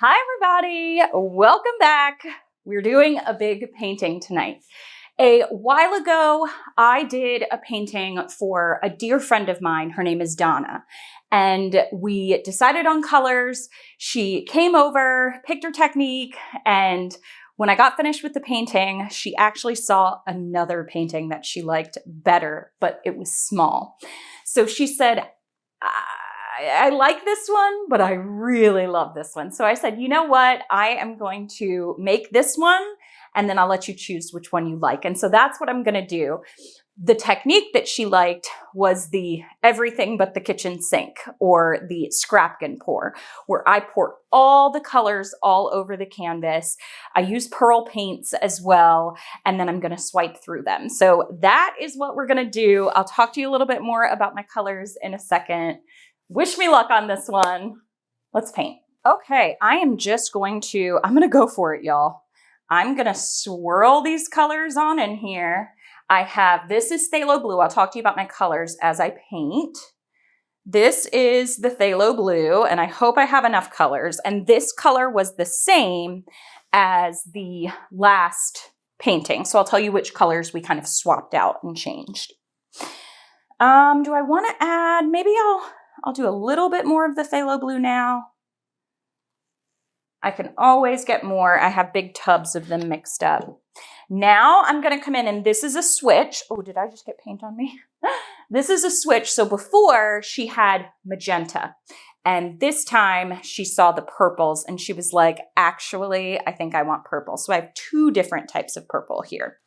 Hi everybody, welcome back. We're doing a big painting tonight. A while ago, I did a painting for a dear friend of mine. Her name is Donna. And we decided on colors. She came over, picked her technique, and when I got finished with the painting, she actually saw another painting that she liked better, but it was small. So she said, I like this one, but I really love this one. So I said, you know what? I am going to make this one and then I'll let you choose which one you like. And so that's what I'm going to do. The technique that she liked was the everything but the kitchen sink, or the scrapkin pour, where I pour all the colors all over the canvas. I use pearl paints as well, and then I'm going to swipe through them. So that is what we're going to do. I'll talk to you a little bit more about my colors in a second. Wish me luck on this one. Let's paint. Okay, I'm going to go for it, y'all. I'm going to swirl these colors on in here. This is phthalo blue. I'll talk to you about my colors as I paint. This is the phthalo blue, and I hope I have enough colors. And this color was the same as the last painting. So I'll tell you which colors we kind of swapped out and changed. Do I want to add, maybe I'll do a little bit more of the phthalo blue now. I can always get more. I have big tubs of them mixed up. Now I'm going to come in, and this is a switch. Oh, did I just get paint on me? This is a switch. So before she had magenta, and this time she saw the purples and she was like, actually, I think I want purple. So I have two different types of purple here.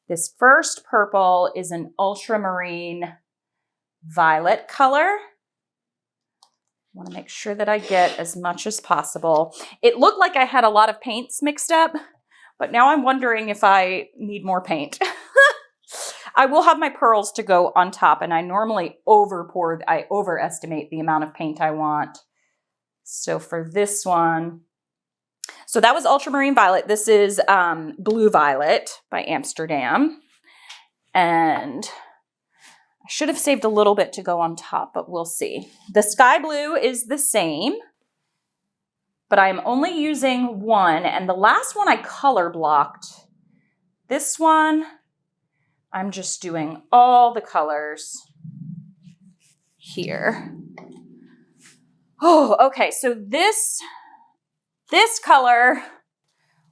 This first purple is an ultramarine violet color. I want to make sure that I get as much as possible. It looked like I had a lot of paints mixed up, but now I'm wondering if I need more paint. I will have my pearls to go on top, and I normally I overestimate the amount of paint I want. So for this one, so that was ultramarine violet. This is blue violet by Amsterdam. And I should have saved a little bit to go on top, but we'll see. The sky blue is the same, but I'm only using one. And the last one I color blocked. This one, I'm just doing all the colors here. Oh, okay. So this color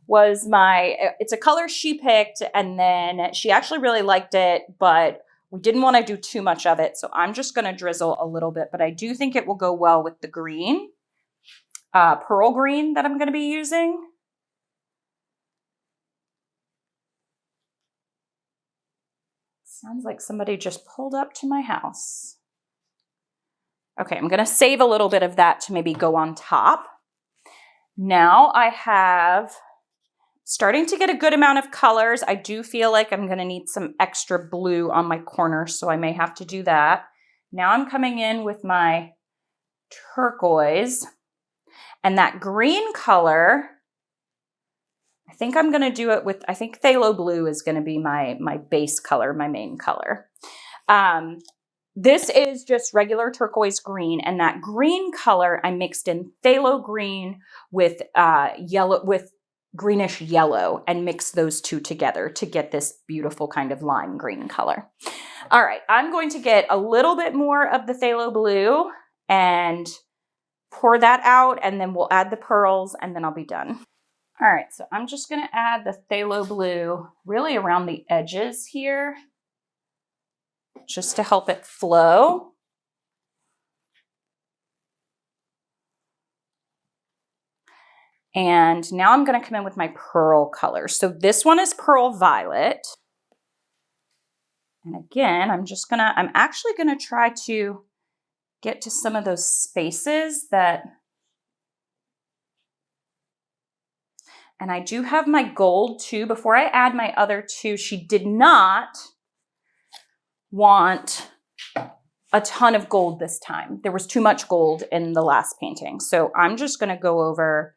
was it's a color she picked, and then she actually really liked it, but we didn't want to do too much of it, so I'm just going to drizzle a little bit, but I do think it will go well with the green, pearl green that I'm going to be using. Sounds like somebody just pulled up to my house. Okay, I'm going to save a little bit of that to maybe go on top. Now I have starting to get a good amount of colors. I do feel like I'm going to need some extra blue on my corners, so I may have to do that. Now I'm coming in with my turquoise, and that green color, I think I'm going to do it with, I think phthalo blue is going to be my base color, my main color. This is just regular turquoise green, and that green color I mixed in phthalo green with greenish yellow and mix those two together to get this beautiful kind of lime green color. All right, I'm going to get a little bit more of the phthalo blue and pour that out, and then we'll add the pearls, and then I'll be done. All right, so I'm just going to add the phthalo blue really around the edges here, just to help it flow. And now I'm going to come in with my pearl color. So this one is pearl violet. And again, I'm actually going to try to get to some of those spaces and I do have my gold too. Before I add my other two, she did not want a ton of gold this time. There was too much gold in the last painting. So I'm just going to go over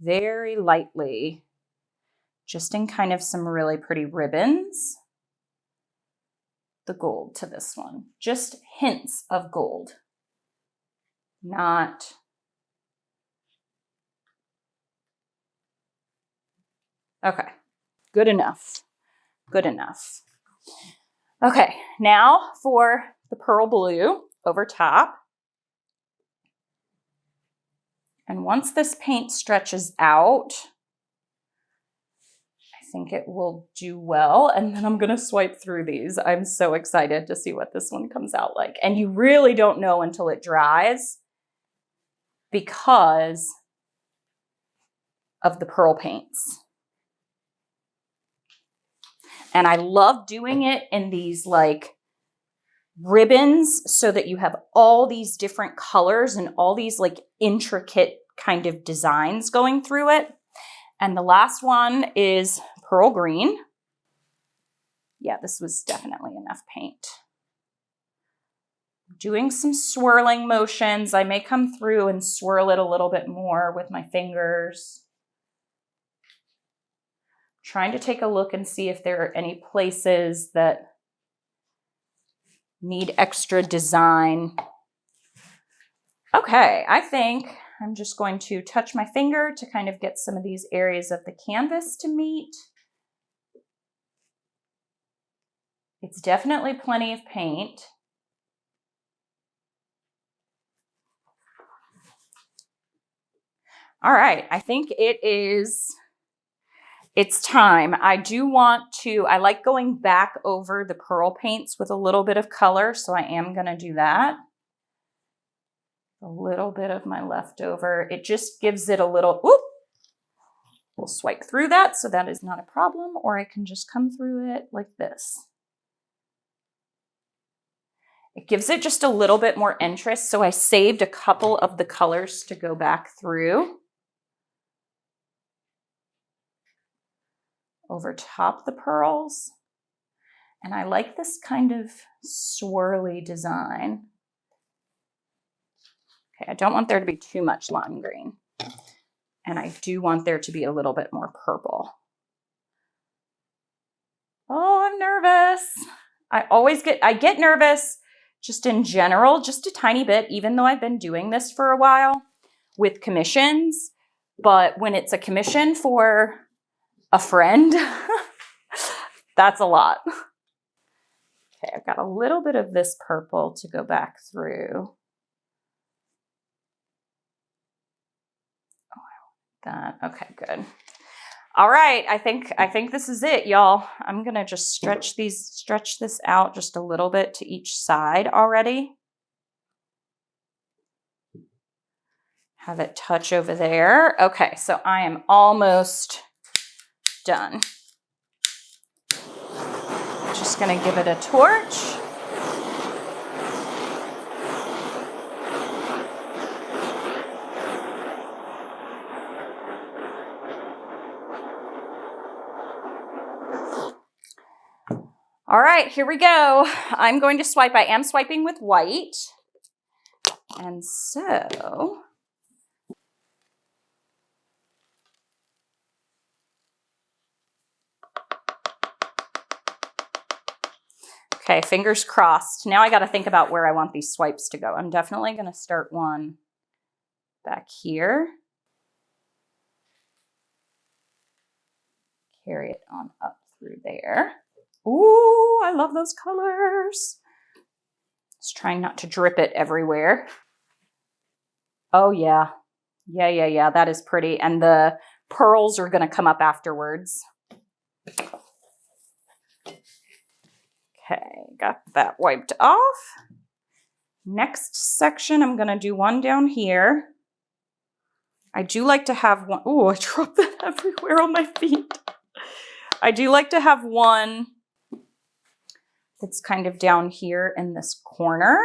very lightly, just in kind of some really pretty ribbons, the gold to this one. Just hints of gold, not Okay, good enough. Good enough. Okay, now for the pearl blue over top. And once this paint stretches out, I think it will do well. And then I'm gonna swipe through these. I'm so excited to see what this one comes out like. And you really don't know until it dries because of the pearl paints. And I love doing it in these like ribbons so that you have all these different colors and all these like intricate kind of designs going through it. And the last one is pearl green. Yeah, this was definitely enough paint. Doing some swirling motions. I may come through and swirl it a little bit more with my fingers. Trying to take a look and see if there are any places that need extra design. Okay, I think I'm just going to touch my finger to kind of get some of these areas of the canvas to meet. It's definitely plenty of paint. All right, I think it's time. I like going back over the pearl paints with a little bit of color, so I am gonna do that. A little bit of my leftover. It just gives it a little, whoop. We'll swipe through that, so that is not a problem, or I can just come through it like this. It gives it just a little bit more interest, so I saved a couple of the colors to go back through. Over top the pearls. And I like this kind of swirly design. Okay, I don't want there to be too much lime green. And I do want there to be a little bit more purple. Oh, I'm nervous. I get nervous just in general, just a tiny bit, even though I've been doing this for a while with commissions. But when it's a commission for a friend, that's a lot. Okay, I've got a little bit of this purple to go back through. Oh, I want that. Okay, good. All right, I think this is it, y'all. I'm gonna just stretch this out just a little bit to each side already. Have it touch over there. Okay, so I am almost done. Just gonna give it a torch. All right, here we go. I'm going to swipe. I am swiping with white. And so, okay, fingers crossed. Now I got to think about where I want these swipes to go. I'm definitely going to start one back here. Carry it on up through there. Ooh, I love those colors. Just trying not to drip it everywhere. Oh yeah. Yeah, that is pretty. And the pearls are going to come up afterwards. Okay, got that wiped off. Next section, I'm going to do one down here. I do like to have one. Oh, I dropped that everywhere on my feet. I do like to have one that's kind of down here in this corner.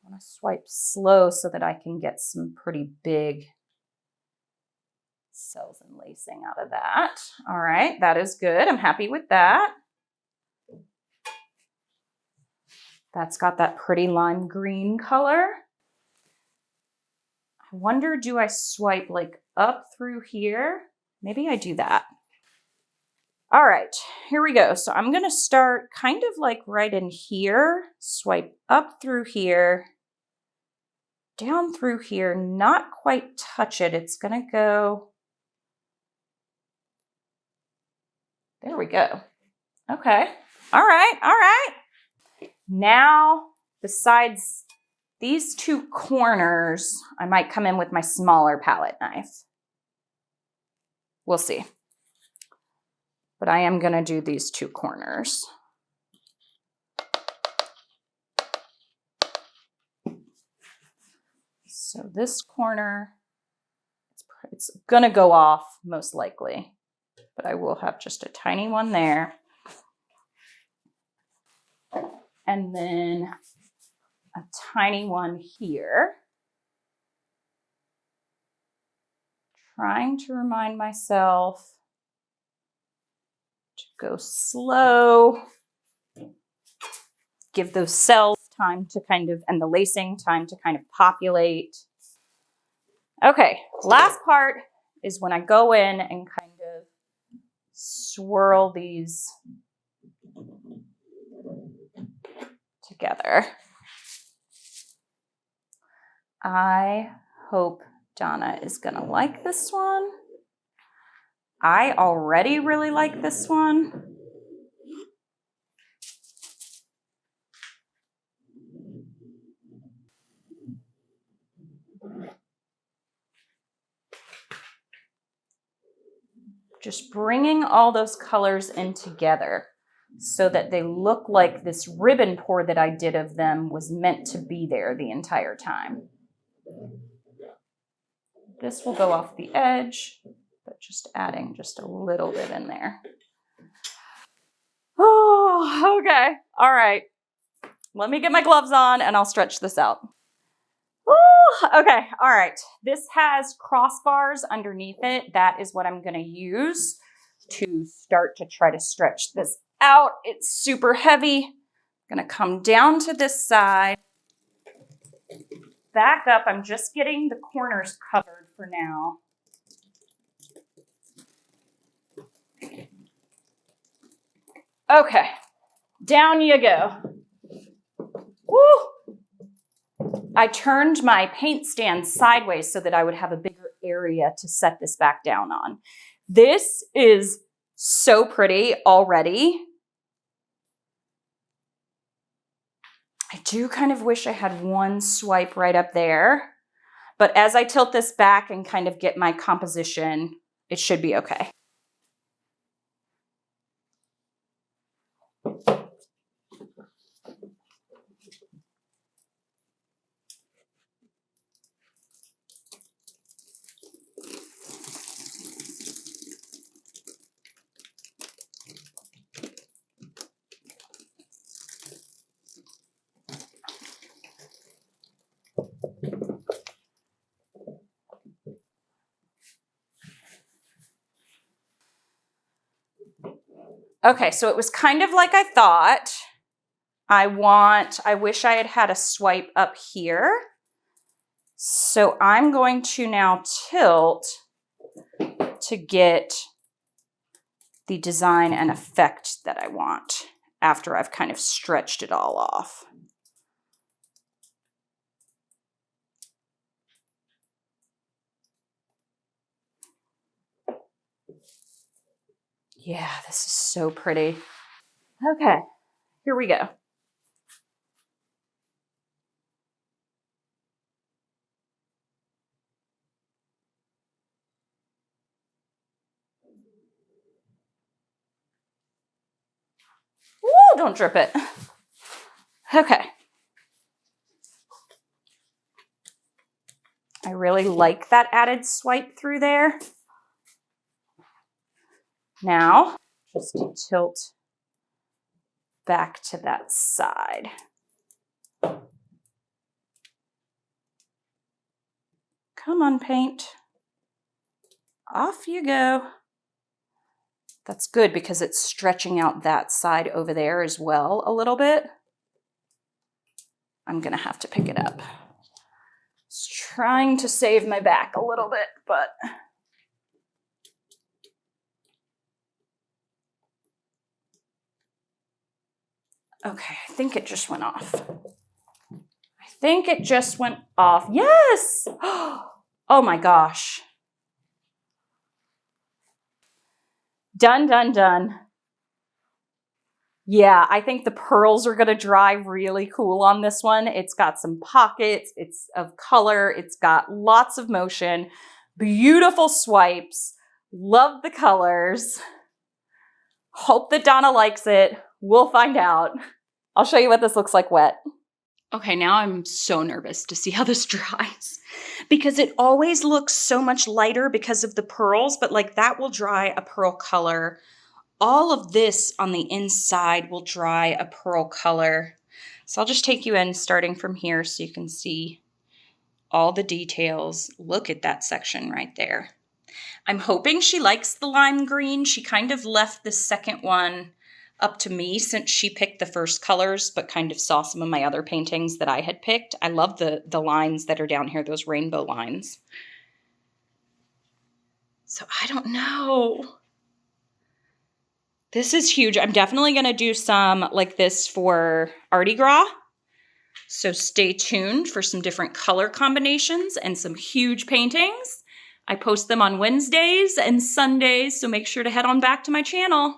I want to swipe slow so that I can get some pretty big cells and lacing out of that. All right, that is good. I'm happy with that. That's got that pretty lime green color. I wonder, do I swipe like up through here? Maybe I do that. All right, here we go. So I'm gonna start kind of like right in here, swipe up through here, down through here, not quite touch it. It's gonna go, there we go. Okay, all right. Now, besides these two corners, I might come in with my smaller palette knife. We'll see. But I am gonna do these two corners. So this corner, it's gonna go off most likely, but I will have just a tiny one there. And then a tiny one here. Trying to remind myself to go slow. Give those cells time to kind of, and the lacing time to kind of populate. Okay, last part is when I go in and kind of swirl these together. I hope Donna is gonna like this one. I already really like this one. Just bringing all those colors in together so that they look like this ribbon pour that I did of them was meant to be there the entire time. This will go off the edge, but just adding just a little bit in there. Oh, okay. All right. Let me get my gloves on and I'll stretch this out. Ooh, okay. All right. This has crossbars underneath it. That is what I'm going to use to start to try to stretch this out. It's super heavy. I'm going to come down to this side. Back up. I'm just getting the corners covered for now. Okay. Down you go. Woo! I turned my paint stand sideways so that I would have a bigger area to set this back down on. This is so pretty already. I do kind of wish I had one swipe right up there, but as I tilt this back and kind of get my composition, it should be okay. Okay, so it was kind of like I thought. I wish I had had a swipe up here. So I'm going to now tilt to get the design and effect that I want after I've kind of stretched it all off. Yeah, this is so pretty. Okay, here we go. Ooh, don't drip it. Okay. I really like that added swipe through there. Now, just tilt back to that side. Come on, paint. Off you go. That's good because it's stretching out that side over there as well a little bit. I'm gonna have to pick it up. Just trying to save my back a little bit, but okay, I think it just went off. I think it just went off. Yes! Oh my gosh. Done, done, done. Yeah, I think the pearls are going to dry really cool on this one. It's got some pockets, it's of color, it's got lots of motion, beautiful swipes, love the colors. Hope that Donna likes it. We'll find out. I'll show you what this looks like wet. Okay, now I'm so nervous to see how this dries because it always looks so much lighter because of the pearls, but like that will dry a pearl color. All of this on the inside will dry a pearl color. So I'll just take you in starting from here so you can see all the details. Look at that section right there. I'm hoping she likes the lime green. She kind of left the second one up to me since she picked the first colors, but kind of saw some of my other paintings that I had picked. I love the lines that are down here, those rainbow lines. So I don't know. This is huge. I'm definitely going to do some like this for Mardi Gras. So stay tuned for some different color combinations and some huge paintings. I post them on Wednesdays and Sundays, so make sure to head on back to my channel.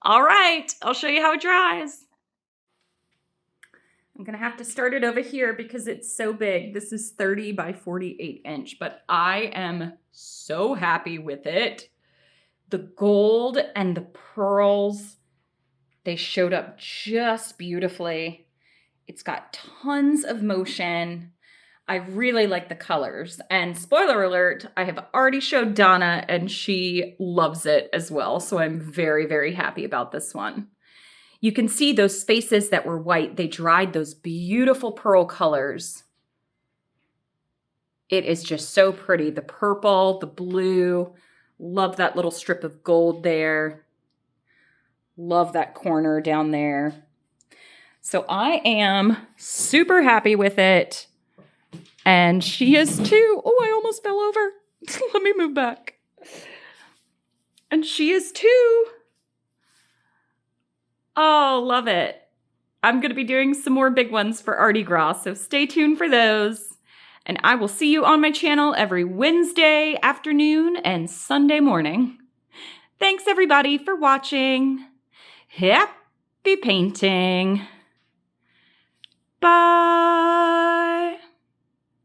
All right, I'll show you how it dries. I'm going to have to start it over here because it's so big. This is 30 by 48 inch, but I am so happy with it. The gold and the pearls, they showed up just beautifully. It's got tons of motion. I really like the colors. And spoiler alert, I have already showed Donna and she loves it as well. So I'm very, very happy about this one. You can see those spaces that were white, they dried those beautiful pearl colors. It is just so pretty. The purple, the blue, love that little strip of gold there. Love that corner down there. So I am super happy with it. And she is too. Oh, I almost fell over. Let me move back. And she is too. Oh, love it. I'm going to be doing some more big ones for Mardi Gras, so stay tuned for those. And I will see you on my channel every Wednesday afternoon and Sunday morning. Thanks, everybody, for watching. Happy painting. Bye.